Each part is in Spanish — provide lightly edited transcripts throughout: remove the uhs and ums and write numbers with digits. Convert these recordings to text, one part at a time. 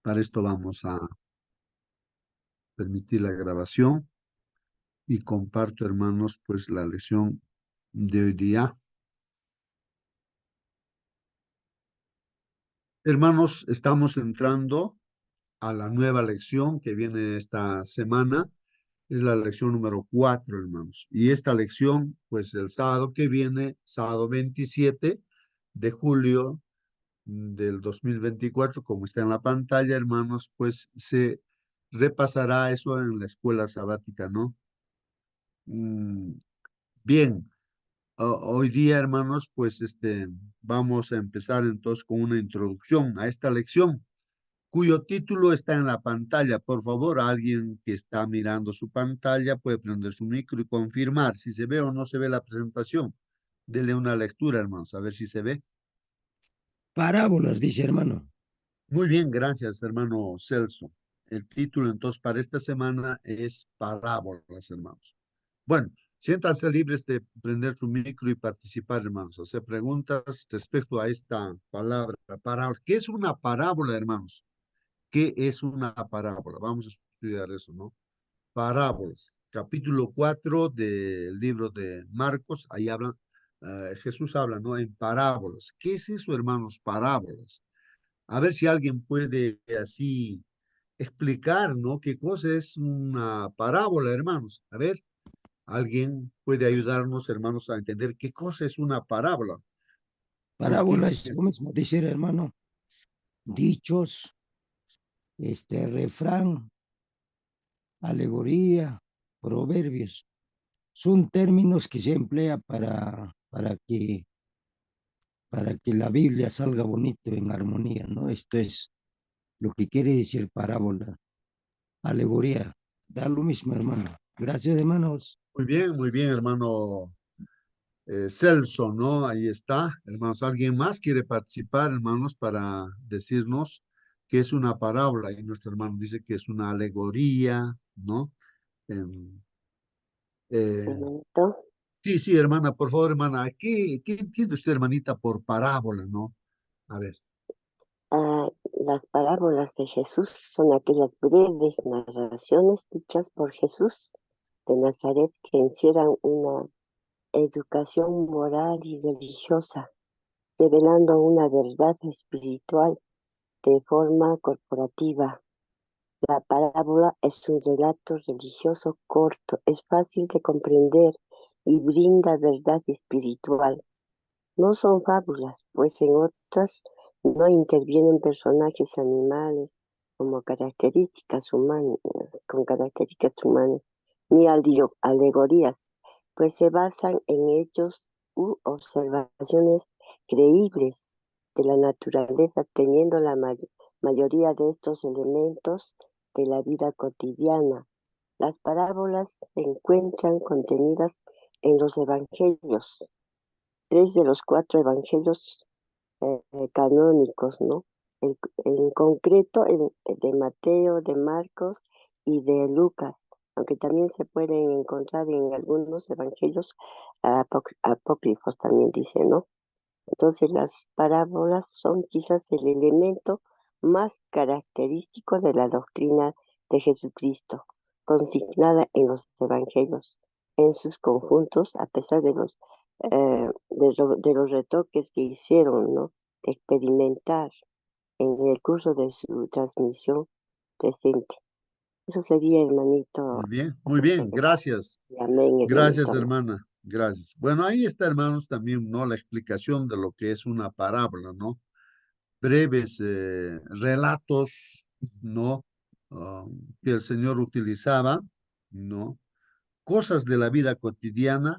Para esto vamos a permitir la grabación y comparto, hermanos, pues la lección de hoy día. Hermanos, estamos entrando a la nueva lección que viene esta semana. Es la lección número 4, hermanos. Y esta lección, pues el sábado que viene, sábado 27 de julio del 2024, como está en la pantalla, hermanos, pues se repasará eso en la escuela sabática, ¿no? Bien, hoy día, hermanos, pues vamos a empezar entonces con una introducción a esta lección, cuyo título está en la pantalla. Por favor, alguien que está mirando su pantalla puede prender su micro y confirmar si se ve o no se ve la presentación. Dele una lectura, hermanos, a ver si se ve. Parábolas, dice hermano. Muy bien, gracias, hermano Celso. El título entonces para esta semana es Parábolas, hermanos. Bueno, siéntanse libres de prender su micro y participar, hermanos, hacer preguntas respecto a esta palabra, parábola. ¿Qué es una parábola, hermanos? ¿Qué es una parábola? Vamos a estudiar eso, ¿no? Parábolas. Capítulo 4 del libro de Marcos, ahí habla, Jesús habla, ¿no? En parábolas. ¿Qué es eso, hermanos? Parábolas. A ver si alguien puede así explicar, ¿no? ¿Qué cosa es una parábola, hermanos? A ver, alguien puede ayudarnos, hermanos, a entender qué cosa es una parábola. Parábola es lo mismo, dice hermano. Dichos, refrán, alegoría, proverbios. Son términos que se emplea para que la Biblia salga bonito en armonía, ¿no? Esto es lo que quiere decir parábola, alegoría. Da lo mismo, hermano. Gracias, hermanos. muy bien, hermano Celso, ¿no? Ahí está, hermanos. ¿Alguien más quiere participar, hermanos, para decirnos qué es una parábola? Y nuestro hermano dice que es una alegoría, ¿no? Em, eh, Hermanito, sí, sí, hermana, por favor, hermana, ¿qué entiende usted, hermanita, por parábola, no? A ver. las parábolas de Jesús son aquellas breves narraciones dichas por Jesús de Nazaret que encierran una educación moral y religiosa, revelando una verdad espiritual de forma corporativa. La parábola es un relato religioso corto, es fácil de comprender y brinda verdad espiritual. No son fábulas, pues en otras no intervienen personajes animales como características humanas, con características humanas, ni alegorías, pues se basan en hechos u observaciones creíbles de la naturaleza, teniendo la mayoría de estos elementos de la vida cotidiana. Las parábolas se encuentran contenidas en los evangelios, tres de los cuatro evangelios canónicos, ¿no? En concreto, el de Mateo, de Marcos y de Lucas, aunque también se pueden encontrar en algunos evangelios apócrifos, también dice, ¿no? Entonces, las parábolas son quizás el elemento más característico de la doctrina de Jesucristo, consignada en los evangelios, en sus conjuntos, a pesar de de los retoques que hicieron, ¿no? De experimentar en el curso de su transmisión presente. Eso sería, hermanito. Muy bien, gracias. Y amén, Gracias, hermanito. hermana. Gracias. Bueno, ahí está, hermanos, también, ¿no? La explicación de lo que es una parábola, ¿no? Breves relatos, ¿no? Que el Señor utilizaba, ¿no? Cosas de la vida cotidiana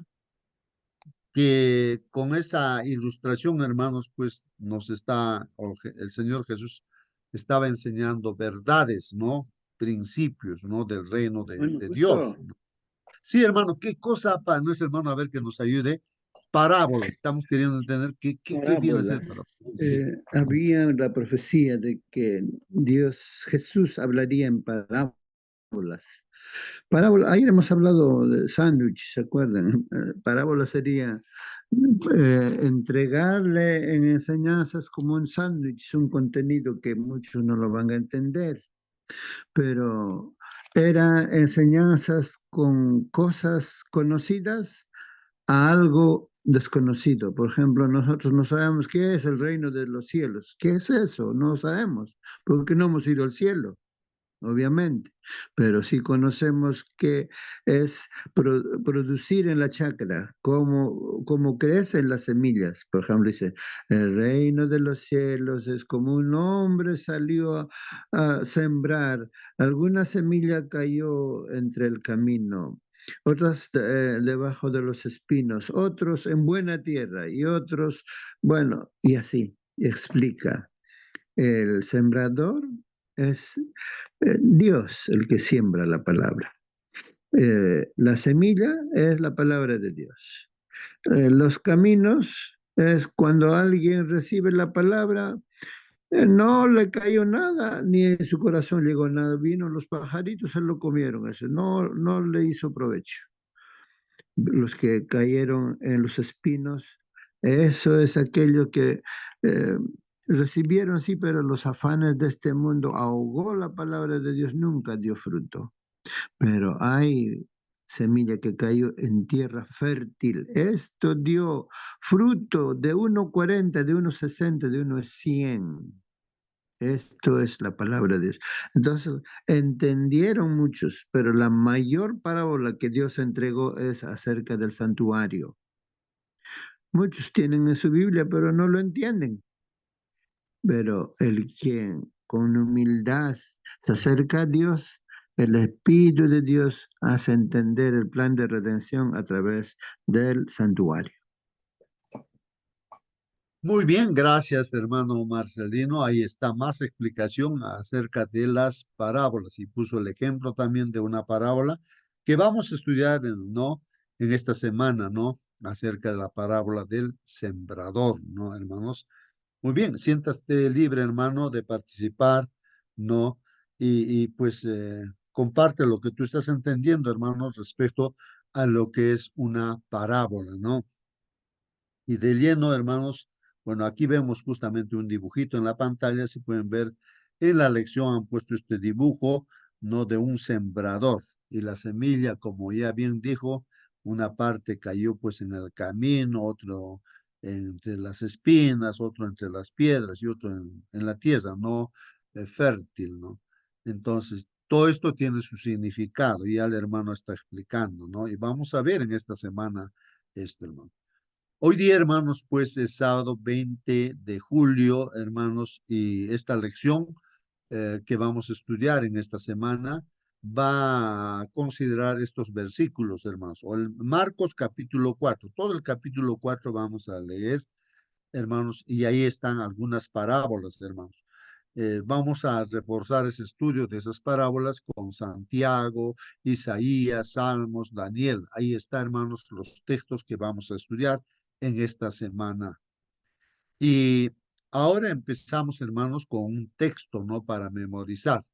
que con esa ilustración, hermanos, pues nos está, el Señor Jesús estaba enseñando verdades, ¿no? Principios, ¿no? Del reino Bueno, de Dios, justo ¿no? Sí, hermano, ¿qué cosa para nuestro hermano? A ver que nos ayude. Parábolas, estamos queriendo entender qué viene a ser parábolas. parábola. Sí. Había la profecía de que Jesús hablaría en parábolas parábolas. Ayer hemos hablado de sándwich, ¿se acuerdan? Parábola sería entregarle en enseñanzas como un sándwich, un contenido que muchos no lo van a entender, pero era enseñanzas con cosas conocidas a algo desconocido. Por ejemplo, nosotros no sabemos qué es el reino de los cielos. ¿Qué es eso? No sabemos, porque no hemos ido al cielo, obviamente, pero sí conocemos que es producir en la chacra, cómo crecen las semillas. Por ejemplo, dice, el reino de los cielos es como un hombre salió a sembrar, alguna semilla cayó entre el camino. Otras debajo de los espinos, otros en buena tierra y otros, bueno, y así explica. El sembrador es Dios el que siembra la palabra. La semilla es la palabra de Dios. Los caminos es cuando alguien recibe la palabra, no le cayó nada, ni en su corazón llegó nada. Vino los pajaritos, se lo comieron, eso no le hizo provecho. Los que cayeron en los espinos, eso es aquello que eh, recibieron, sí, pero los afanes de este mundo ahogó la palabra de Dios, nunca dio fruto. Pero hay semilla que cayó en tierra fértil. Esto dio fruto de 1,40, de 1,60, de 1,100. Esto es la palabra de Dios. Entonces, entendieron muchos, pero la mayor parábola que Dios entregó es acerca del santuario. Muchos tienen en su Biblia, pero no lo entienden. Pero el quien con humildad se acerca a Dios, el Espíritu de Dios hace entender el plan de redención a través del santuario. Muy bien, gracias, hermano Marcelino. Ahí está más explicación acerca de las parábolas y puso el ejemplo también de una parábola que vamos a estudiar, ¿no? En esta semana, ¿no? Acerca de la parábola del sembrador, ¿no, hermanos? Muy bien, siéntate libre, hermano, de participar, ¿no? Pues comparte lo que tú estás entendiendo, hermanos, respecto a lo que es una parábola, ¿no? Y de lleno, hermanos, bueno, aquí vemos justamente un dibujito en la pantalla, si pueden ver, en la lección han puesto este dibujo, ¿no? De un sembrador. Y la semilla, como ya bien dijo, una parte cayó pues en el camino, otro entre las espinas, otro entre las piedras y otro en la tierra, ¿no? Fértil, ¿no? Entonces, todo esto tiene su significado, y ya el hermano está explicando, ¿no? Y vamos a ver en esta semana esto, hermano. Hoy día, hermanos, pues es sábado 20 de julio, hermanos, y esta lección que vamos a estudiar en esta semana va a considerar estos versículos, hermanos, o el Marcos capítulo 4. Todo el capítulo 4 vamos a leer, hermanos, y ahí están algunas parábolas, hermanos. Vamos a reforzar ese estudio de esas parábolas con Santiago, Isaías, Salmos, Daniel. Ahí está, hermanos, los textos que vamos a estudiar en esta semana. Y ahora empezamos, hermanos, con un texto, ¿no? Para memorizar.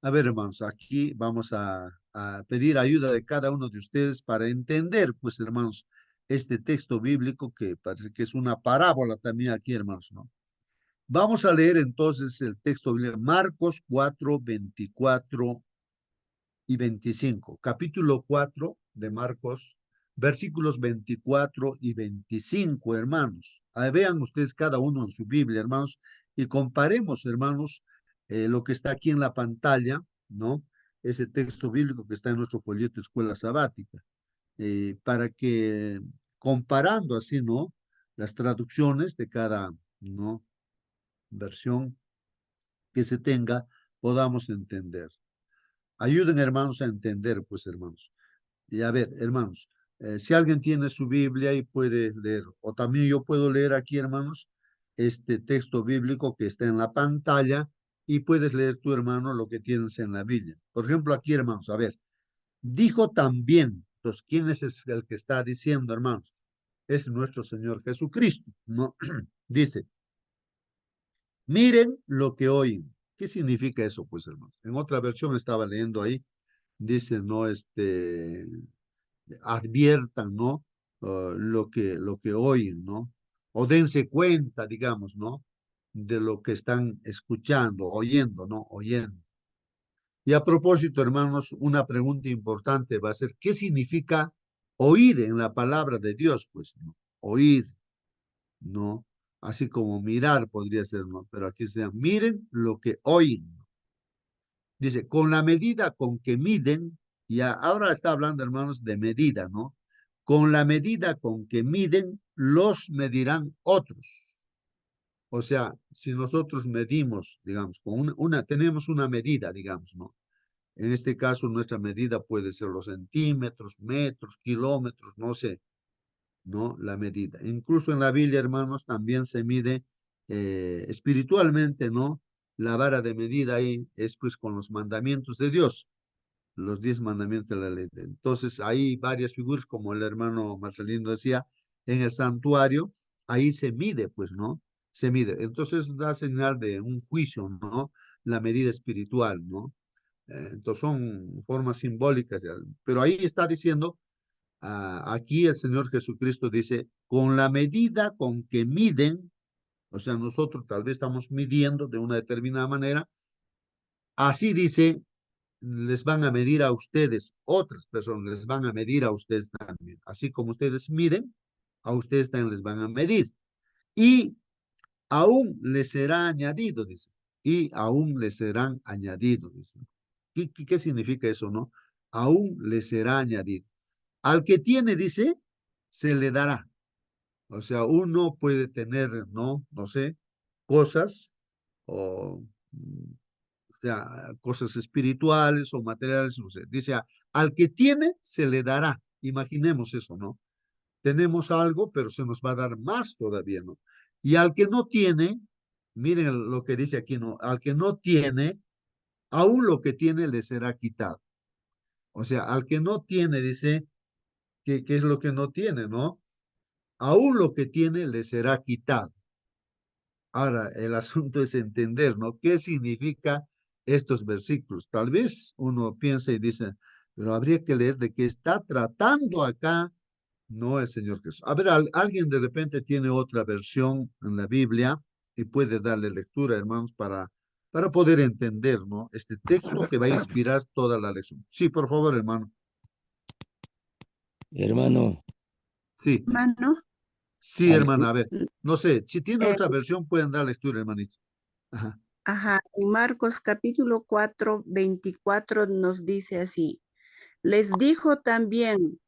A ver, hermanos, aquí vamos a pedir ayuda de cada uno de ustedes para entender, pues, hermanos, este texto bíblico que parece que es una parábola también aquí, hermanos, ¿no? Vamos a leer entonces el texto bíblico, Marcos 4, 24 y 25. Capítulo 4 de Marcos, versículos 24 y 25, hermanos. Ahí vean ustedes cada uno en su Biblia, hermanos, y comparemos, hermanos, lo que está aquí en la pantalla, ¿no? Ese texto bíblico que está en nuestro folleto Escuela Sabática, para que comparando así, ¿no? Las traducciones de cada, ¿no? Versión que se tenga, podamos entender. Ayuden, hermanos, a entender, pues, hermanos. Y a ver, hermanos, si alguien tiene su Biblia y puede leer, o también yo puedo leer aquí, hermanos, este texto bíblico que está en la pantalla y puedes leer tu hermano lo que tienes en la Biblia. Por ejemplo, aquí, hermanos, a ver, dijo también, entonces, ¿quién es el que está diciendo, hermanos? Es nuestro Señor Jesucristo, ¿no? Dice, miren lo que oyen. ¿Qué significa eso, pues, hermanos? En otra versión estaba leyendo ahí, dice, ¿no? Adviertan, ¿no? Lo que oyen, ¿no? O dense cuenta, digamos, ¿no? De lo que están escuchando, oyendo, ¿no? Oyendo. Y a propósito, hermanos, una pregunta importante va a ser, ¿qué significa oír en la palabra de Dios? Pues, ¿no? Oír, ¿no? Así como mirar podría ser, ¿no? Pero aquí se llama, miren lo que oyen. Dice, con la medida con que miden, y ahora está hablando, hermanos, de medida, ¿no? Con la medida con que miden, los medirán otros. O sea, si nosotros medimos, digamos, con tenemos una medida, digamos, ¿no? En este caso, nuestra medida puede ser los centímetros, metros, kilómetros, no sé, ¿no? La medida. Incluso en la Biblia, hermanos, también se mide espiritualmente, ¿no? La vara de medida ahí es pues con los mandamientos de Dios, los 10 mandamientos de la ley. Entonces, hay varias figuras, como el hermano Marcelino decía, en el santuario, ahí se mide, pues, ¿no? Se mide. Entonces, da señal de un juicio, ¿no? La medida espiritual, ¿no? Entonces son formas simbólicas, pero ahí está diciendo, aquí el Señor Jesucristo dice, con la medida con que miden, o sea, nosotros tal vez estamos midiendo de una determinada manera, así dice, les van a medir a ustedes, otras personas les van a medir a ustedes también, así como ustedes miren, a ustedes también les van a medir. Y aún les será añadido, dice, y aún les serán añadidos, dice. ¿Qué significa eso, no? Aún les será añadido. Al que tiene, dice, se le dará. O sea, uno puede tener, ¿no? No sé, cosas o, o sea, cosas espirituales o materiales, no sé. Dice, al que tiene, se le dará. Imaginemos eso, ¿no? Tenemos algo, pero se nos va a dar más todavía, ¿no? Y al que no tiene, miren lo que dice aquí, ¿no? Al que no tiene, aún lo que tiene le será quitado. O sea, al que no tiene, dice, ¿qué es lo que no tiene, no? Aún lo que tiene le será quitado. Ahora, el asunto es entender, ¿no? ¿Qué significa estos versículos? Tal vez uno piensa y dice, pero habría que leer de qué está tratando acá, no el Señor Jesús. A ver, alguien de repente tiene otra versión en la Biblia y puede darle lectura, hermanos, para poder entender, ¿no? Este texto que va a inspirar toda la lección. Sí, por favor, hermano. Hermano, Sí, Hermano, sí, al- hermana, a ver. No sé, si tiene eh, otra versión, pueden dar lectura, hermanito. Ajá. ajá, en Marcos capítulo 4, 24 nos dice así. Les dijo también,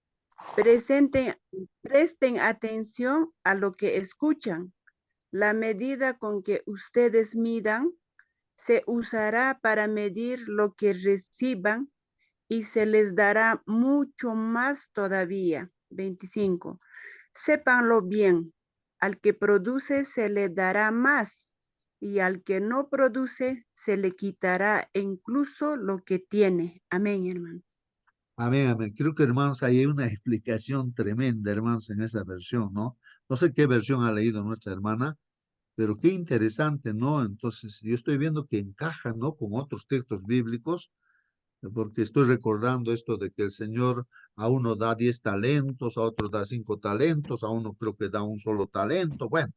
presenten, presten atención a lo que escuchan. La medida con que ustedes midan se usará para medir lo que reciban y se les dará mucho más todavía. 25. Sépanlo bien, al que produce se le dará más y al que no produce se le quitará incluso lo que tiene. Amén, hermano. Amén, amén. Creo que, hermanos, ahí hay una explicación tremenda, hermanos, en esa versión, ¿no? No sé qué versión ha leído nuestra hermana, pero qué interesante, ¿no? Entonces, yo estoy viendo que encaja, ¿no? Con otros textos bíblicos, porque estoy recordando esto de que el Señor a uno da 10 talentos, a otro da 5 talentos, a uno creo que da un solo talento, bueno,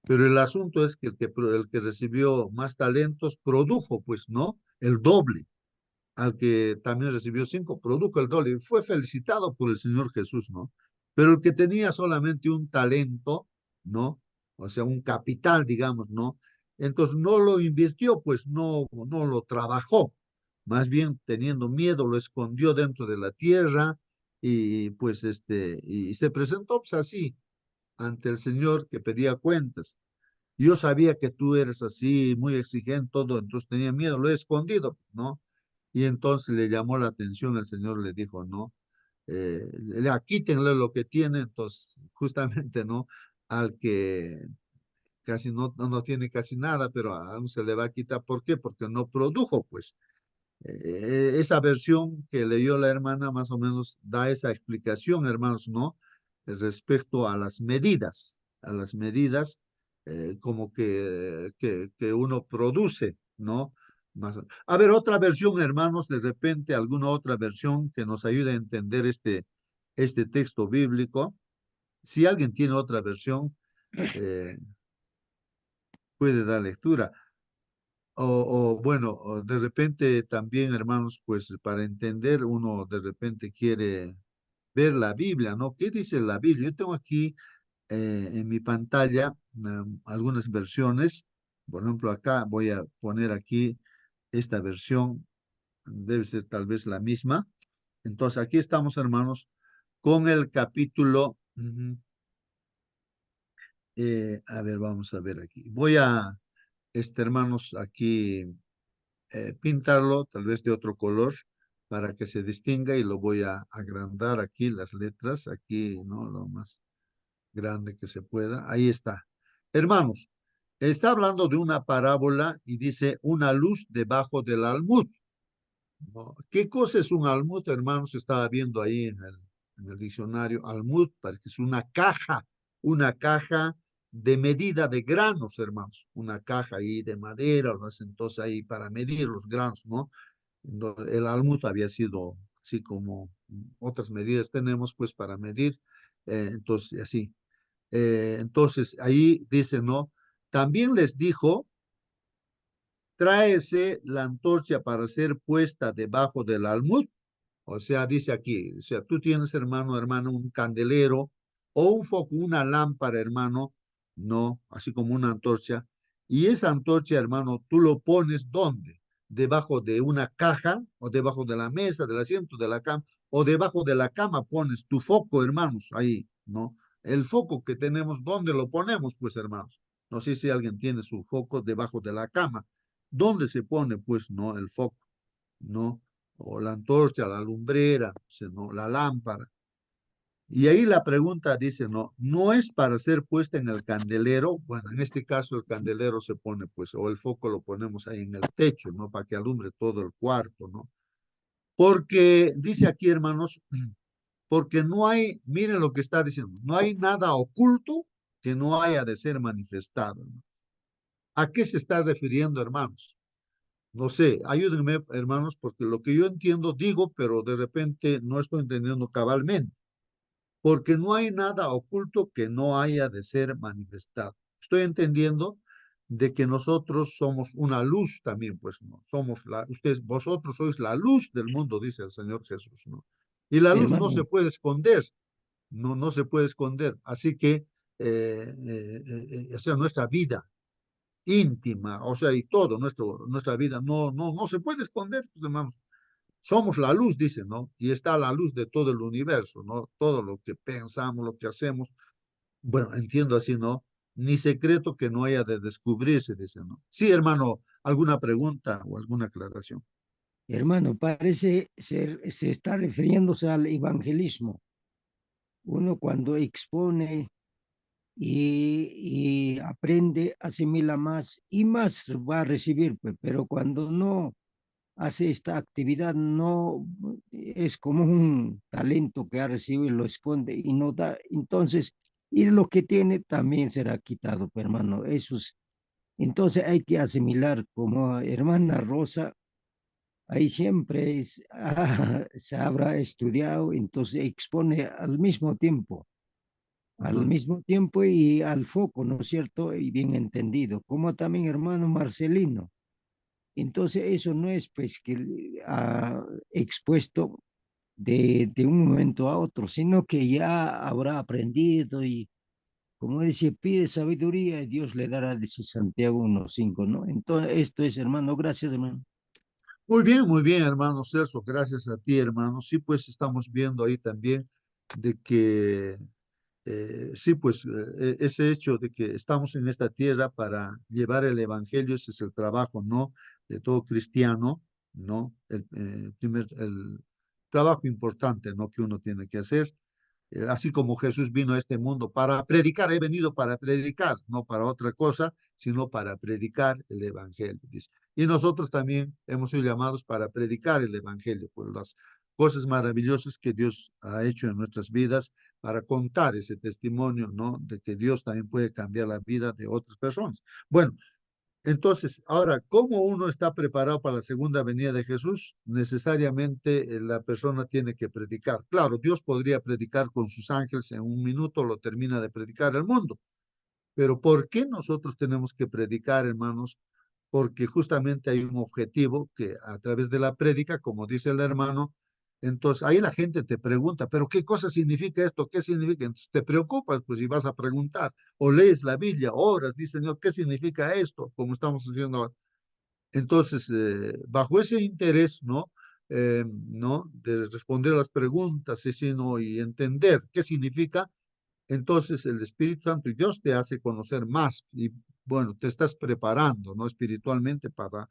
pero el asunto es que el que recibió más talentos produjo, pues, ¿no? El doble. Al que también recibió 5, produjo el doble y fue felicitado por el Señor Jesús, ¿no? Pero el que tenía solamente un talento, ¿no? O sea, un capital, digamos, ¿no? Entonces no lo invirtió, pues no lo trabajó. Más bien teniendo miedo, lo escondió dentro de la tierra y pues y se presentó pues así ante el Señor que pedía cuentas. Yo sabía que tú eres así, muy exigente, todo, entonces tenía miedo, lo he escondido, ¿no? Y entonces le llamó la atención, el Señor le dijo, ¿no? Quítenle lo que tiene, entonces, justamente, ¿no? Al que casi no tiene casi nada, pero aún se le va a quitar. ¿Por qué? Porque no produjo, pues. Esa versión que leyó la hermana más o menos da esa explicación, hermanos, ¿no? Respecto a las medidas como que uno produce, ¿no? A ver, otra versión, hermanos, de repente alguna otra versión que nos ayude a entender este texto bíblico. Si alguien tiene otra versión, puede dar lectura. Bueno, o de repente también, hermanos, pues para entender, uno de repente quiere ver la Biblia, ¿no? ¿Qué dice la Biblia? Yo tengo aquí en mi pantalla algunas versiones. Por ejemplo, acá voy a poner aquí esta versión, debe ser tal vez la misma. Entonces, aquí estamos, hermanos, con el capítulo. A ver, vamos a ver aquí. Voy a, hermanos, aquí pintarlo, tal vez de otro color, para que se distinga y lo voy a agrandar aquí las letras, aquí, ¿no? Lo más grande que se pueda. Ahí está. Hermanos, está hablando de una parábola y dice una luz debajo del almud. ¿No? ¿Qué cosa es un almud, hermanos? Estaba viendo ahí en el diccionario. Almud, parece que es una caja de medida de granos, hermanos. Una caja ahí de madera, ¿no? Entonces ahí para medir los granos, ¿no? El almud había sido así como otras medidas tenemos, pues para medir, entonces así. Entonces ahí dice, ¿no? También les dijo, tráese la antorcha para ser puesta debajo del almud. O sea, dice aquí, o sea, tú tienes, hermano, un candelero o un foco, una lámpara, hermano, no, así como una antorcha. Y esa antorcha, hermano, tú lo pones ¿dónde? Debajo de una caja o debajo de la mesa, del asiento de la cama o debajo de la cama pones tu foco, hermanos, ahí, ¿no? El foco que tenemos, ¿dónde lo ponemos, pues, hermanos? No sé si alguien tiene su foco debajo de la cama. ¿Dónde se pone, pues, no, el foco? ¿No? O la antorcha, la lumbrera, ¿no? La lámpara. Y ahí la pregunta dice, no, no es para ser puesta en el candelero. Bueno, en este caso el candelero se pone, pues, o el foco lo ponemos ahí en el techo, ¿no? Para que alumbre todo el cuarto, ¿no? Porque dice aquí, hermanos, porque no hay, miren lo que está diciendo, no hay nada oculto que no haya de ser manifestado, ¿no? ¿A qué se está refiriendo, hermanos? No sé, ayúdenme, hermanos, porque lo que yo entiendo digo, pero de repente no estoy entendiendo cabalmente, porque no hay nada oculto que no haya de ser manifestado. Estoy entendiendo de que nosotros somos una luz también, pues, ¿no? Somos ustedes, vosotros sois la luz del mundo, dice el Señor Jesús, ¿no? Y la luz no se Hermano, puede esconder, no se puede esconder. Así que, o sea, nuestra vida íntima, o sea, y todo, nuestra vida no se puede esconder, pues, hermanos. Somos la luz, dice, ¿no? Y está la luz de todo el universo, ¿no? Todo lo que pensamos, lo que hacemos. Bueno, entiendo así, ¿no? Ni secreto que no haya de descubrirse, dice, ¿no? Sí, hermano, ¿alguna pregunta o alguna aclaración? hermano, parece ser, se está refiriéndose al evangelismo. Uno cuando expone y aprende, asimila más y más va a recibir, pues, pero cuando no hace esta actividad, no es como un talento que ha recibido y lo esconde y no da, entonces, y lo que tiene también será quitado, pues, hermano, eso es, entonces hay que asimilar como hermana Rosa, ahí siempre es, se habrá estudiado, entonces expone al Ajá. mismo tiempo y al foco, ¿no es cierto? Y bien entendido, como también hermano Marcelino. Entonces eso no es pues que ha expuesto de un momento a otro, sino que ya habrá aprendido y como dice, pide sabiduría y Dios le dará, dice Santiago 1:5, ¿no? Entonces esto es, hermano, gracias, hermano. Muy bien, hermano Celso, gracias a ti, hermano. Sí, pues estamos viendo ahí también de que sí, pues ese hecho de que estamos en esta tierra para llevar el evangelio, ese es el trabajo, ¿no? De todo cristiano, ¿no? El trabajo importante, ¿no? Que uno tiene que hacer. Así como Jesús vino a este mundo para predicar, he venido para predicar, no para otra cosa, sino para predicar el evangelio, dice. Y nosotros también hemos sido llamados para predicar el evangelio, por las cosas maravillosas que Dios ha hecho en nuestras vidas, para contar ese testimonio, ¿no? De que Dios también puede cambiar la vida de otras personas. Bueno, Entonces, ahora, ¿cómo uno está preparado para la segunda venida de Jesús? Necesariamente la persona tiene que predicar. Claro, Dios podría predicar con sus ángeles en un minuto, lo termina de predicar al mundo. Pero ¿por qué nosotros tenemos que predicar, hermanos? Porque justamente hay un objetivo que a través de la prédica, como dice el hermano, entonces ahí la gente te pregunta, pero ¿qué cosa significa esto? ¿Qué significa? Entonces te preocupas, pues, y vas a preguntar, o lees la Biblia, oras, dice Señor, ¿qué significa esto? Como estamos haciendo ahora. Entonces, bajo ese interés, ¿no? ¿No? De responder a las preguntas, sí, no, y entender qué significa, entonces el Espíritu Santo y Dios te hace conocer más y bueno, te estás preparando, ¿no? Espiritualmente para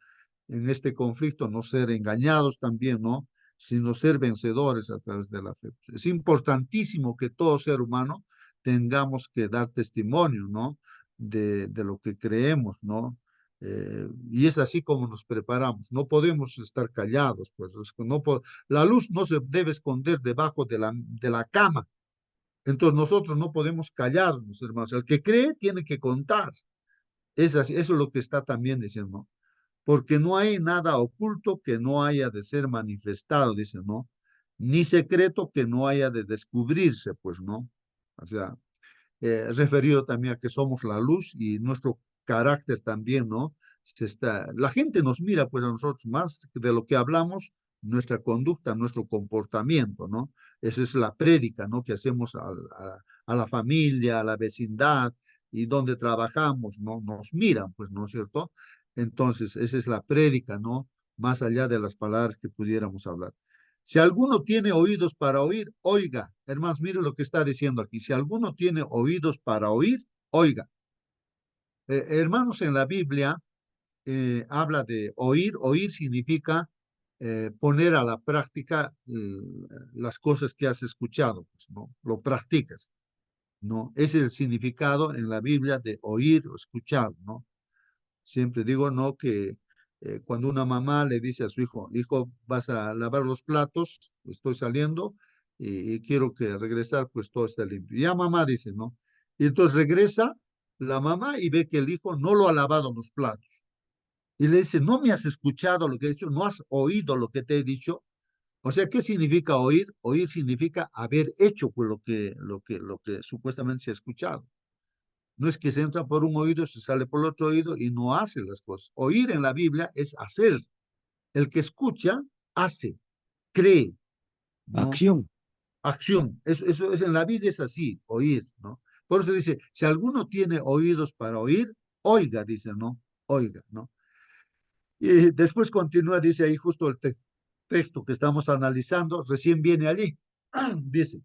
en este conflicto no ser engañados también, ¿no? Sino ser vencedores a través de la fe. Es importantísimo que todo ser humano tengamos que dar testimonio, ¿no? De lo que creemos, ¿no? Y es así como nos preparamos. No podemos estar callados, pues. La luz no se debe esconder debajo de la cama. Entonces nosotros no podemos callarnos, hermanos. El que cree tiene que contar. Es así, eso es lo que está también diciendo, ¿no? Porque no hay nada oculto que no haya de ser manifestado, dice, ¿no? Ni secreto que no haya de descubrirse, pues, ¿no? O sea, referido también a que somos la luz y nuestro carácter también, ¿no? La gente nos mira pues a nosotros más de lo que hablamos, nuestra conducta, nuestro comportamiento, ¿no? Eso es la prédica, ¿no? Que hacemos a la familia, a la vecindad y donde trabajamos, ¿no? Nos miran, pues, ¿no es cierto? Entonces, esa es la prédica, ¿no? Más allá de las palabras que pudiéramos hablar. Si alguno tiene oídos para oír, oiga. Hermanos, mire lo que está diciendo aquí. Si alguno tiene oídos para oír, oiga. Hermanos, en la Biblia habla de oír. Oír significa poner a la práctica las cosas que has escuchado, pues, ¿no? Lo practicas, ¿no? Ese es el significado en la Biblia de oír o escuchar, ¿no? Siempre digo, ¿no? Que cuando una mamá le dice a su hijo, hijo, vas a lavar los platos, estoy saliendo y quiero que regresar, pues todo está limpio. Y ya mamá dice, ¿no? Y entonces regresa la mamá y ve que el hijo no lo ha lavado los platos. Y le dice, no me has escuchado lo que he dicho, no has oído lo que te he dicho. O sea, ¿qué significa oír? Oír significa haber hecho pues, lo que supuestamente se ha escuchado. No es que se entra por un oído, se sale por el otro oído y no hace las cosas. Oír en la Biblia es hacer. El que escucha, hace, cree, ¿no? Acción. Acción. Eso es en la Biblia es así, oír, ¿no? Por eso dice, si alguno tiene oídos para oír, oiga, dice, ¿no? Oiga, ¿no? Y después continúa, dice ahí justo el texto que estamos analizando, recién viene allí. Dice,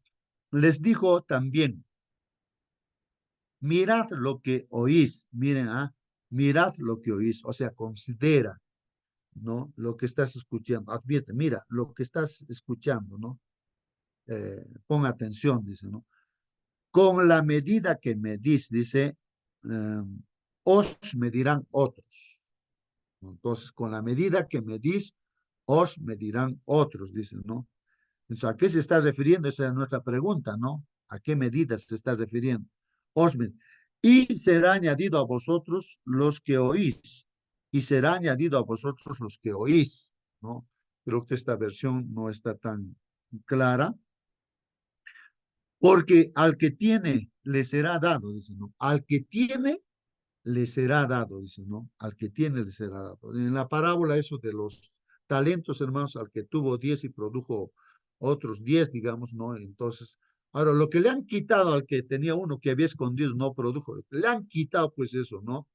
les dijo también, mirad lo que oís, miren, mirad lo que oís, o sea, considera, ¿no? Lo que estás escuchando, advierte, mira, lo que estás escuchando, ¿no? Pon atención, dice, ¿no? Con la medida que medís, dice, eh, os medirán otros. Entonces, con la medida que medís, os medirán otros, dice, ¿no? Entonces, ¿a qué se está refiriendo? Esa es nuestra pregunta, ¿no? ¿A qué medidas se está refiriendo? Y será añadido a vosotros los que oís, y será añadido a vosotros los que oís, ¿no? Creo que esta versión no está tan clara, porque al que tiene le será dado, dice, ¿no? Al que tiene le será dado, dice, ¿no? Al que tiene le será dado. En la parábola eso de los talentos, hermanos, al que tuvo 10 y produjo otros 10, digamos, ¿no? Entonces, ahora, lo que le han quitado al que tenía uno que había escondido, no produjo, le han quitado pues eso, ¿no?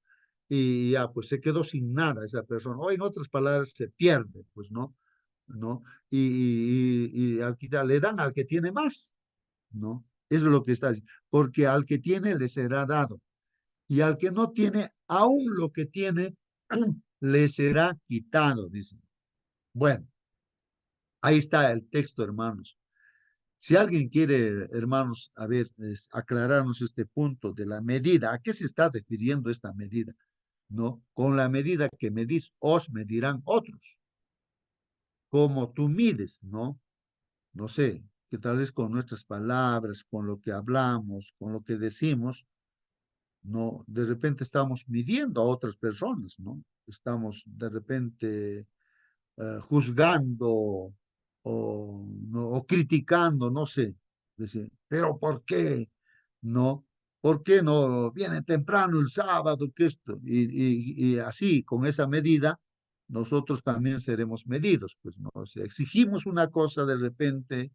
Y ya, pues se quedó sin nada esa persona. O en otras palabras, se pierde, pues, ¿no? ¿No? Y al quitar, le dan al que tiene más, ¿no? Eso es lo que está diciendo. Porque al que tiene le será dado y al que no tiene, aún lo que tiene, le será quitado, dice. Bueno, ahí está el texto, hermanos. Si alguien quiere, hermanos, a ver, aclararnos este punto de la medida, ¿a qué se está refiriendo esta medida? ¿No? Con la medida que medís, os medirán otros. Como tú mides, ¿no? No sé, que tal vez con nuestras palabras, con lo que hablamos, con lo que decimos, ¿no? De repente estamos midiendo a otras personas, ¿no? Estamos de repente juzgando o, ¿no? o criticando, no sé. Dice, pero ¿por qué? ¿No? ¿Por qué no viene temprano el sábado? Que esto? Y así, con esa medida, nosotros también seremos medidos, pues, ¿no? O sea, exigimos una cosa de repente,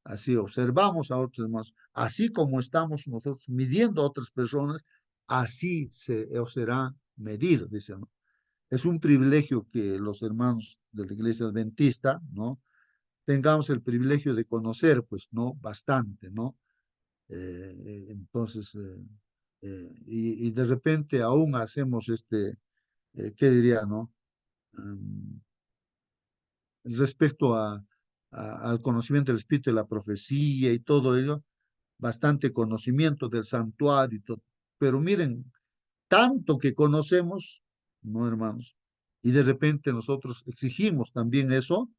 así observamos a otros hermanos, así como estamos nosotros midiendo a otras personas, así se os será medido, dice, ¿no? Es un privilegio que los hermanos de la iglesia adventista, ¿no? Tengamos el privilegio de conocer, pues, ¿no? Bastante, ¿no? Entonces, y de repente aún hacemos ¿qué diría, no? Um, respecto al conocimiento del Espíritu de la profecía y todo ello, bastante conocimiento del santuario y todo. Pero miren, tanto que conocemos, ¿no, hermanos? Y de repente nosotros exigimos también eso.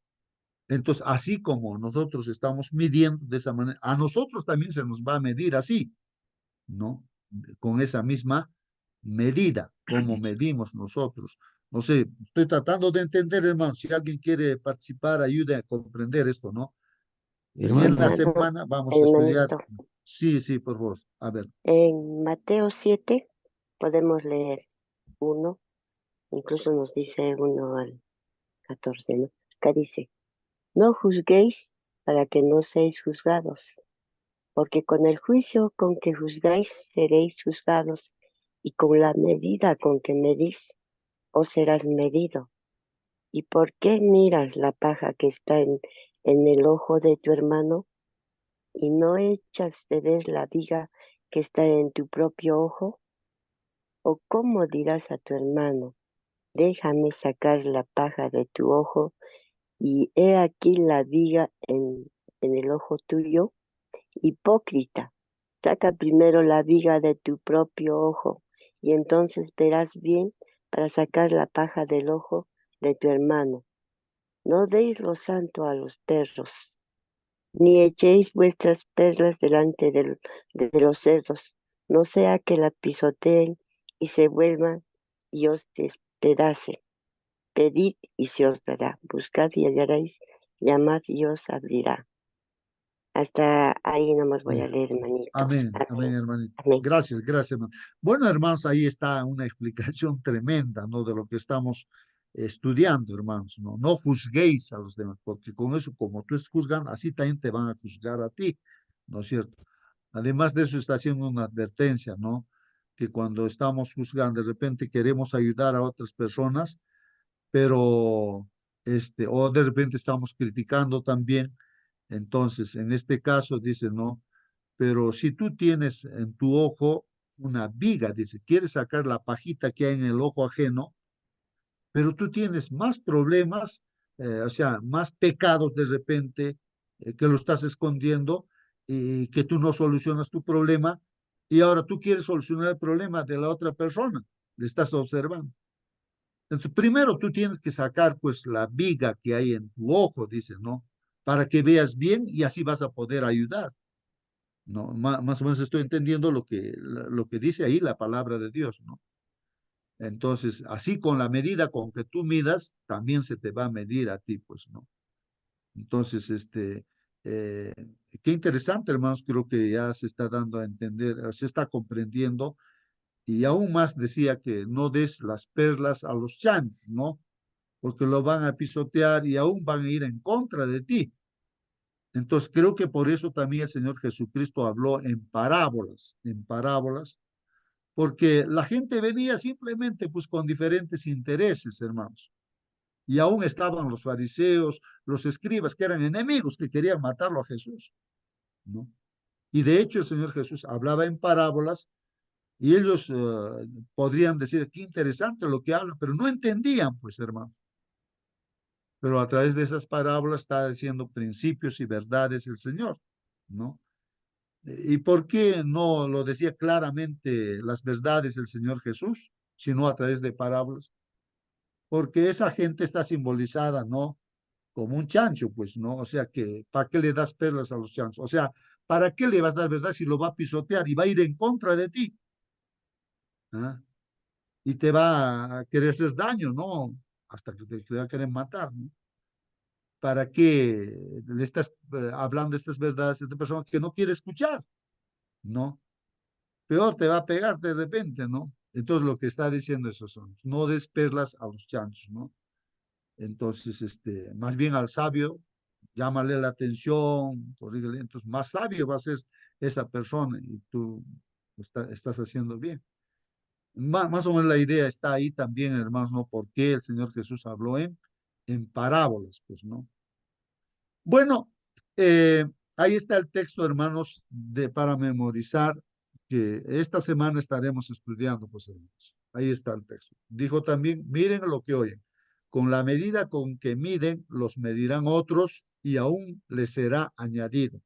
Entonces, así como nosotros estamos midiendo de esa manera, a nosotros también se nos va a medir así, ¿no? Con esa misma medida, como medimos nosotros. No sé, estoy tratando de entender, hermano, si alguien quiere participar, ayude a comprender esto, ¿no? Y en la Hermano, Hermano, semana vamos a estudiar. hermanito, Sí, sí, por favor. A ver. en Mateo 7 podemos leer 1, incluso nos dice 1 al 14, ¿no? Acá dice, no juzguéis para que no seáis juzgados, porque con el juicio con que juzgáis seréis juzgados, y con la medida con que medís os serás medido. ¿Y por qué miras la paja que está en el ojo de tu hermano y no echas de ver la viga que está en tu propio ojo? ¿O cómo dirás a tu hermano, déjame sacar la paja de tu ojo y he aquí la viga en el ojo tuyo? Hipócrita, saca primero la viga de tu propio ojo y entonces verás bien para sacar la paja del ojo de tu hermano. No deis lo santo a los perros, ni echéis vuestras perlas delante de los cerdos, no sea que la pisoteen y se vuelvan y os despedacen. Pedid y se os dará, buscad y hallaréis, llamad y os abrirá. Hasta ahí nomás voy Sí. a leer, hermanito. Amén, amén, Amén. hermanito. Amén. Gracias, gracias, hermano. Bueno, hermanos, ahí está una explicación tremenda, ¿no? De lo que estamos estudiando, hermanos, ¿no? No juzguéis a los demás, porque con eso, como tú juzgan, así también te van a juzgar a ti, ¿no es cierto? Además de eso, está haciendo una advertencia, ¿no? Que cuando estamos juzgando, de repente queremos ayudar a otras personas, pero, o de repente estamos criticando también. Entonces, en este caso, dice, no, pero si tú tienes en tu ojo una viga, dice, quieres sacar la pajita que hay en el ojo ajeno, pero tú tienes más problemas, o sea, más pecados de repente que lo estás escondiendo y que tú no solucionas tu problema y ahora tú quieres solucionar el problema de la otra persona, le estás observando. Entonces, primero tú tienes que sacar pues la viga que hay en tu ojo, dice, ¿no? Para que veas bien y así vas a poder ayudar. ¿No? Más o menos estoy entendiendo lo que dice ahí la palabra de Dios, ¿no? Entonces, así con la medida con que tú midas, también se te va a medir a ti, pues, ¿no? Entonces, eh, qué interesante, hermanos, creo que ya se está dando a entender, se está comprendiendo, y aún más decía que no des las perlas a los chanchos, ¿no? Porque lo van a pisotear y aún van a ir en contra de ti. Entonces, creo que por eso también el Señor Jesucristo habló en parábolas, porque la gente venía simplemente pues con diferentes intereses, hermanos. Y aún estaban los fariseos, los escribas, que eran enemigos, que querían matarlo a Jesús, ¿no? Y de hecho el Señor Jesús hablaba en parábolas y ellos podrían decir, qué interesante lo que hablan, pero no entendían, pues, hermanos. Pero a través de esas parábolas está diciendo principios y verdades el Señor, ¿no? ¿Y por qué no lo decía claramente las verdades del Señor Jesús, sino a través de parábolas? Porque esa gente está simbolizada, ¿no? Como un chancho, pues, ¿no? O sea que, ¿para qué le das perlas a los chanchos? O sea, ¿para qué le vas a dar verdad si lo va a pisotear y va a ir en contra de ti? ¿ah? Y te va a querer hacer daño, ¿no? Hasta que te va a querer matar, ¿no? ¿Para qué le estás hablando estas verdades a esta persona que no quiere escuchar? ¿No? Peor te va a pegar de repente, ¿no? Entonces lo que está diciendo esos son, no des perlas a los chanchos, ¿no? Entonces, más bien al sabio, llámale la atención, corrígele, entonces más sabio va a ser esa persona y tú estás haciendo bien. Más o menos la idea está ahí también, hermanos, ¿no? ¿Por qué el Señor Jesús habló en parábolas, pues, ¿no? Bueno, ahí está el texto, hermanos, para memorizar, que esta semana estaremos estudiando, pues, hermanos. Ahí está el texto. Dijo también, miren lo que oyen. Con la medida con que miden, los medirán otros y aún les será añadido.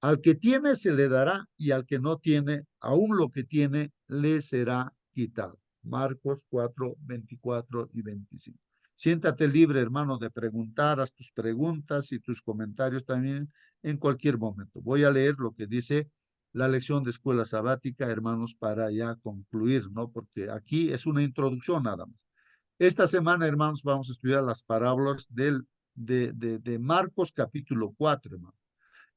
Al que tiene se le dará y al que no tiene, aún lo que tiene le será quitado. Marcos 4, 24 y 25. Siéntate libre, hermano, de preguntar, haz tus preguntas y tus comentarios también en cualquier momento. Voy a leer lo que dice la lección de escuela sabática, hermanos, para ya concluir, ¿no? Porque aquí es una introducción nada más. Esta semana, hermanos, vamos a estudiar las parábolas de Marcos capítulo 4, hermano.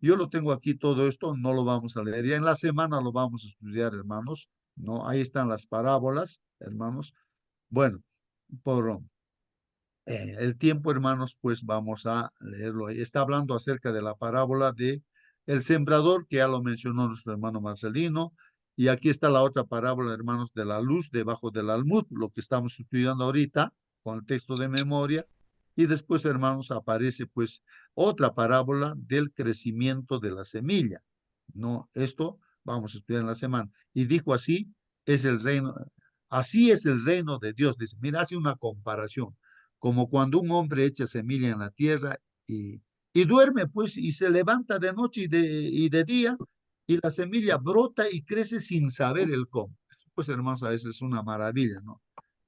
Yo lo tengo aquí todo esto, no lo vamos a leer. Ya en la semana lo vamos a estudiar, hermanos. ¿No? Ahí están las parábolas, hermanos. Bueno, por el tiempo, hermanos, pues vamos a leerlo ahí. Está hablando acerca de la parábola de el sembrador, que ya lo mencionó nuestro hermano Marcelino. Y aquí está la otra parábola, hermanos, de la luz debajo del almud, lo que estamos estudiando ahorita con el texto de memoria. Y después, hermanos, aparece pues otra parábola del crecimiento de la semilla. No, esto vamos a estudiar en la semana. Y dijo así es el reino de Dios. Dice, mira, hace una comparación como cuando un hombre echa semilla en la tierra y duerme, pues, y se levanta de noche y de día, y la semilla brota y crece sin saber el cómo. Pues, hermanos, a veces es una maravilla, ¿no?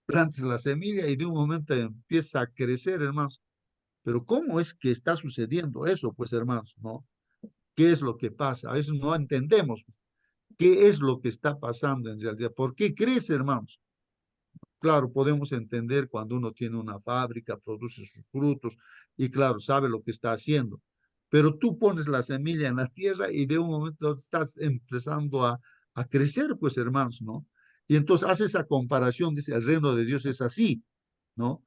Plantes la semilla y de un momento empieza a crecer, hermanos. Pero ¿cómo es que está sucediendo eso, pues, hermanos, no? ¿Qué es lo que pasa? A veces no entendemos qué es lo que está pasando en realidad. ¿Por qué crece, hermanos? Claro, podemos entender cuando uno tiene una fábrica, produce sus frutos y claro, sabe lo que está haciendo. Pero tú pones la semilla en la tierra y de un momento estás empezando a crecer, pues hermanos, ¿no? Y entonces hace esa comparación, dice, el reino de Dios es así, ¿no?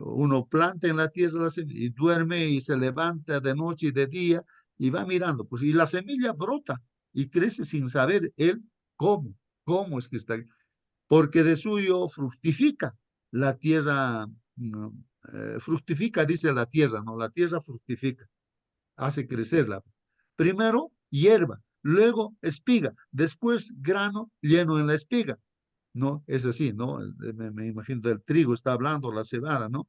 Uno planta en la tierra la semilla y duerme y se levanta de noche y de día y va mirando, pues, y la semilla brota y crece sin saber él cómo es que está porque de suyo fructifica la tierra, no, fructifica, dice la tierra, ¿no? La tierra fructifica, hace crecerla. Primero hierba, luego espiga, después grano lleno en la espiga, ¿no? Es así, ¿no? Me imagino del trigo está hablando, la cebada, ¿no?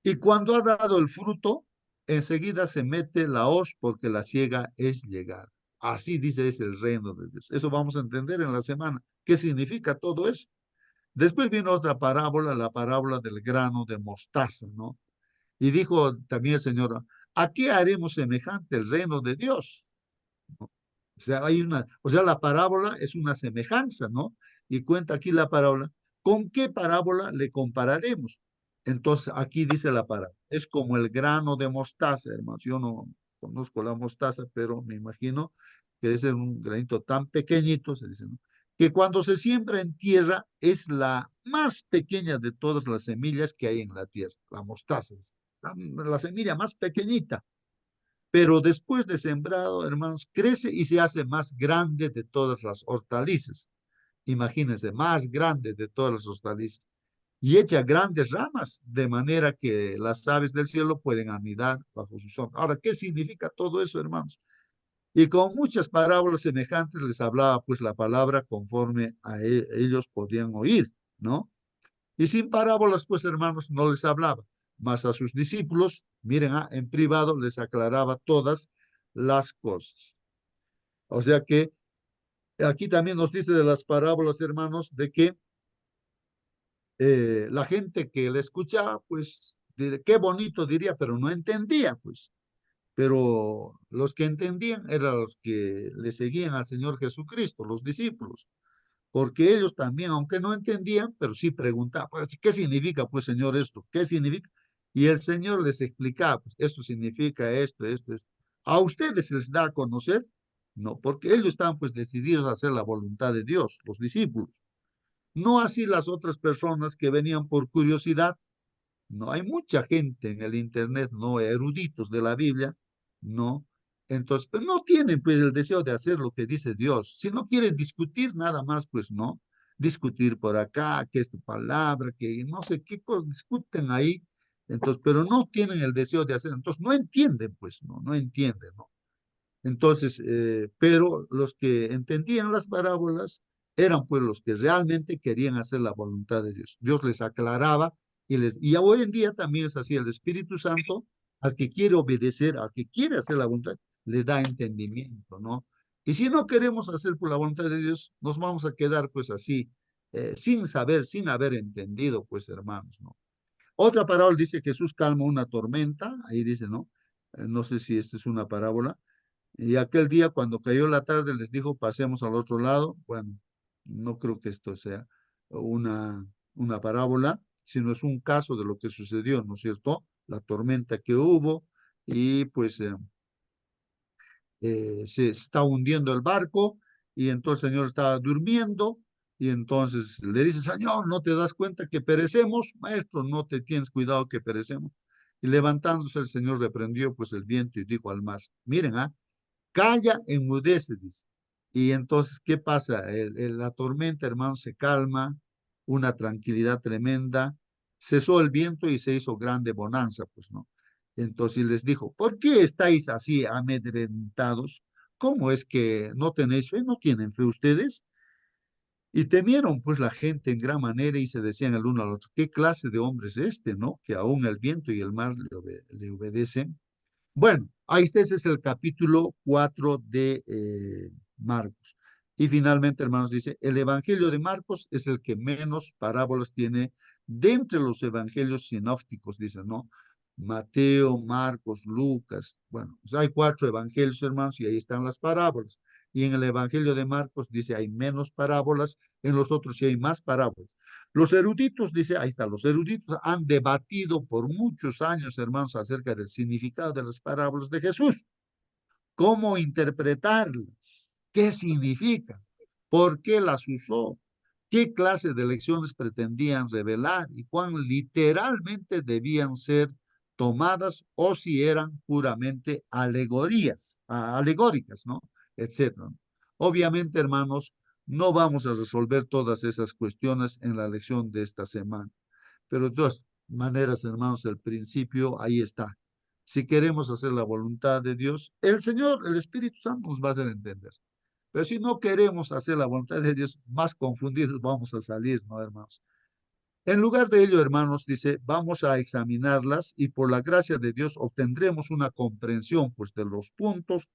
Y cuando ha dado el fruto, enseguida se mete la hoz porque la siega es llegar. Así dice es el reino de Dios. Eso vamos a entender en la semana. ¿Qué significa todo eso? Después vino otra parábola, la parábola del grano de mostaza, ¿no? Y dijo también el Señor, ¿a qué haremos semejante el reino de Dios? ¿No? O sea, la parábola es una semejanza, ¿no? Y cuenta aquí la parábola, ¿con qué parábola le compararemos? Entonces, aquí dice la parábola, es como el grano de mostaza, hermanos. Yo no conozco la mostaza, pero me imagino que es un granito tan pequeñito, se dice, ¿no? Que cuando se siembra en tierra es la más pequeña de todas las semillas que hay en la tierra, la mostaza, la semilla más pequeñita. Pero después de sembrado, hermanos, crece y se hace más grande de todas las hortalizas. Imagínense, más grande de todas las hortalizas. Y echa grandes ramas, de manera que las aves del cielo pueden anidar bajo su sombra. Ahora, ¿qué significa todo eso, hermanos? Y con muchas parábolas semejantes les hablaba pues la palabra conforme a ellos podían oír, ¿no? Y sin parábolas, pues hermanos, no les hablaba. Mas a sus discípulos, miren, en privado les aclaraba todas las cosas. O sea que aquí también nos dice de las parábolas, hermanos, de que la gente que le escuchaba, pues, qué bonito diría, pero no entendía, pues. Pero los que entendían eran los que le seguían al Señor Jesucristo, los discípulos. porque ellos también, aunque no entendían, pero sí preguntaban, pues, ¿qué significa, pues, Señor, esto? ¿Qué significa? Y el Señor les explicaba, pues, esto significa esto, esto, esto. ¿A ustedes les da a conocer? No, porque ellos estaban, pues, decididos a hacer la voluntad de Dios, los discípulos. No así las otras personas que venían por curiosidad. No hay mucha gente en el internet, no eruditos de la Biblia, no. Entonces, pero no tienen pues el deseo de hacer lo que dice Dios. Si no quieren discutir nada más, pues no. Discutir por acá, que es tu palabra, que no sé qué cosas discuten ahí. Entonces, pero no tienen el deseo de hacer. Entonces, no entienden, pues no, no entienden, ¿no? Entonces, pero los que entendían las parábolas eran pues los que realmente querían hacer la voluntad de Dios. Dios les aclaraba y hoy en día también es así, el Espíritu Santo, al que quiere obedecer, al que quiere hacer la voluntad, le da entendimiento, ¿no? Y si no queremos hacer por la voluntad de Dios, nos vamos a quedar pues así, sin saber, sin haber entendido, pues hermanos, ¿no? Otra parábola dice Jesús calma una tormenta, ahí dice, ¿no? No sé si esta es una parábola. Y aquel día, cuando cayó la tarde, les dijo, pasemos al otro lado. Bueno, no creo que esto sea una, una parábola, sino es un caso de lo que sucedió, ¿no es cierto? La tormenta que hubo y pues se está hundiendo el barco y entonces el Señor estaba durmiendo y entonces le dice, Señor, ¿no te das cuenta que perecemos? Maestro, no te tienes cuidado que perecemos. Y levantándose el Señor reprendió pues el viento y dijo al mar, miren, calla, enmudece, dice. Y entonces, ¿qué pasa? La tormenta, hermano, se calma, una tranquilidad tremenda, cesó el viento y se hizo grande bonanza, pues, ¿no? Entonces les dijo, ¿por qué estáis así amedrentados? ¿Cómo es que no tenéis fe? ¿No tienen fe ustedes? Y temieron pues la gente en gran manera y se decían el uno al otro, ¿qué clase de hombre es este, no? Que aún el viento y el mar le obedecen. Bueno, ahí está, ese es el capítulo 4 de Marcos. Y finalmente, hermanos, dice, el Evangelio de Marcos es el que menos parábolas tiene de entre los evangelios sinópticos, dice, ¿no? Mateo, Marcos, Lucas. Bueno, pues hay 4 evangelios, hermanos, y ahí están las parábolas. Y en el Evangelio de Marcos dice, hay menos parábolas, en los otros sí hay más parábolas. Los eruditos, dice, ahí está, los eruditos han debatido por muchos años, hermanos, acerca del significado de las parábolas de Jesús. ¿Cómo interpretarlas? ¿Qué significan? ¿Por qué las usó? ¿Qué clase de lecciones pretendían revelar? ¿Y cuán literalmente debían ser tomadas o si eran puramente alegorías, alegóricas, ¿no? Etcétera. Obviamente, hermanos, no vamos a resolver todas esas cuestiones en la lección de esta semana. Pero de todas maneras, hermanos, el principio ahí está. Si queremos hacer la voluntad de Dios, el Señor, el Espíritu Santo nos va a hacer entender. Pero si no queremos hacer la voluntad de Dios, más confundidos vamos a salir, ¿no, hermanos? En lugar de ello, hermanos, dice, vamos a examinarlas y por la gracia de Dios obtendremos una comprensión, pues, de los puntos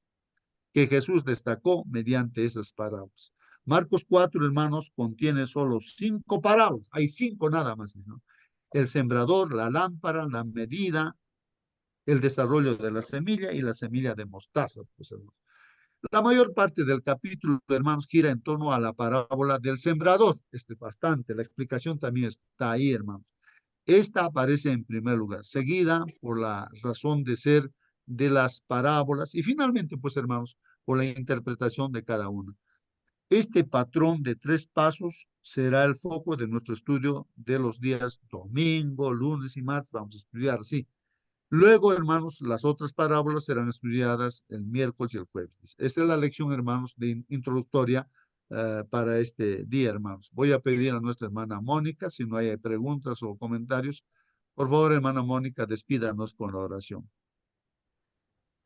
que Jesús destacó mediante esas parábolas. Marcos 4, hermanos, contiene solo 5 parábolas. Hay 5 nada más, ¿no? El sembrador, la lámpara, la medida, el desarrollo de la semilla y la semilla de mostaza. Pues, hermanos. La mayor parte del capítulo, hermanos, gira en torno a la parábola del sembrador. Bastante. La explicación también está ahí, hermanos. Esta aparece en primer lugar, seguida por la razón de ser de las parábolas y finalmente, pues, hermanos, por la interpretación de cada una. Este patrón de 3 pasos será el foco de nuestro estudio de los días domingo, lunes y martes. Vamos a estudiar así. Luego, hermanos, las otras parábolas serán estudiadas el miércoles y el jueves. Esta es la lección, hermanos, de introductoria para este día, hermanos. Voy a pedir a nuestra hermana Mónica, si no hay preguntas o comentarios, por favor, hermana Mónica, despídanos con la oración.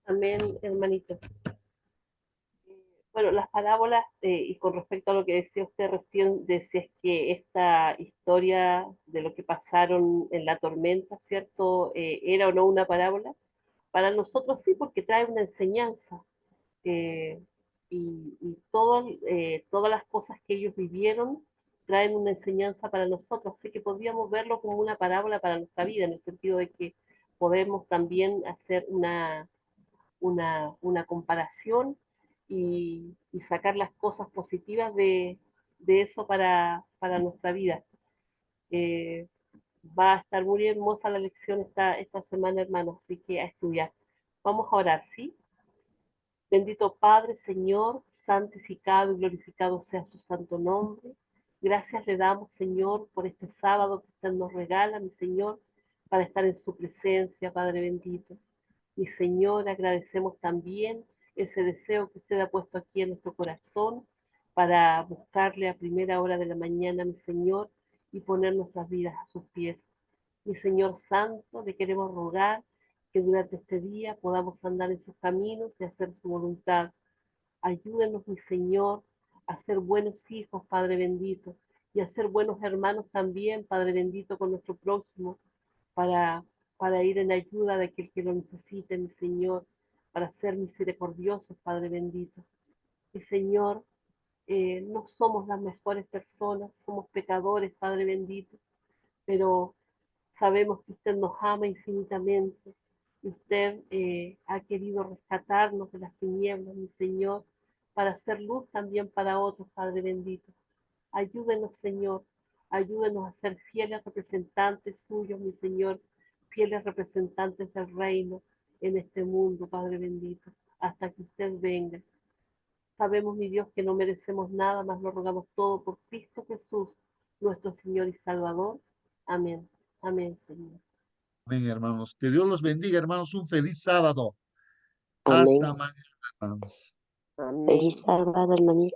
Amén, hermanito. Bueno, las parábolas, y con respecto a lo que decía usted recién, decía que esta historia de lo que pasaron en la tormenta, ¿cierto? ¿Era o no una parábola? Para nosotros sí, porque trae una enseñanza. eh, todas las cosas que ellos vivieron traen una enseñanza para nosotros, así que podríamos verlo como una parábola para nuestra vida, en el sentido de que podemos también hacer una comparación y sacar las cosas positivas de eso para nuestra vida. Va a estar muy hermosa la lección esta semana, hermanos, así que a estudiar. Vamos a orar, ¿sí? Bendito Padre, Señor, santificado y glorificado sea su santo nombre. Gracias le damos, Señor, por este sábado que usted nos regala, mi Señor, para estar en su presencia, Padre bendito. Mi Señor, agradecemos también ese deseo que usted ha puesto aquí en nuestro corazón para buscarle a primera hora de la mañana, mi Señor, y poner nuestras vidas a sus pies. Mi Señor Santo, le queremos rogar que durante este día podamos andar en sus caminos y hacer su voluntad. Ayúdenos, mi Señor, a ser buenos hijos, Padre bendito, y a ser buenos hermanos también, Padre bendito, con nuestro próximo, para, para ir en ayuda de aquel que lo necesite, mi Señor, para ser misericordiosos, Padre bendito. Y Señor, no somos las mejores personas, somos pecadores, Padre bendito, pero sabemos que usted nos ama infinitamente. Y usted ha querido rescatarnos de las tinieblas, mi Señor, para hacer luz también para otros, Padre bendito. Ayúdenos, Señor. Ayúdenos a ser fieles representantes suyos, mi Señor. Fieles representantes del reino en este mundo, Padre bendito, hasta que usted venga. Sabemos, mi Dios, que no merecemos nada, mas lo rogamos todo por Cristo Jesús, nuestro Señor y Salvador. Amén. Amén, Señor. Amén, hermanos. Que Dios los bendiga, hermanos. Un feliz sábado. Amén. Hasta mañana, hermanos. Feliz sábado, hermanito.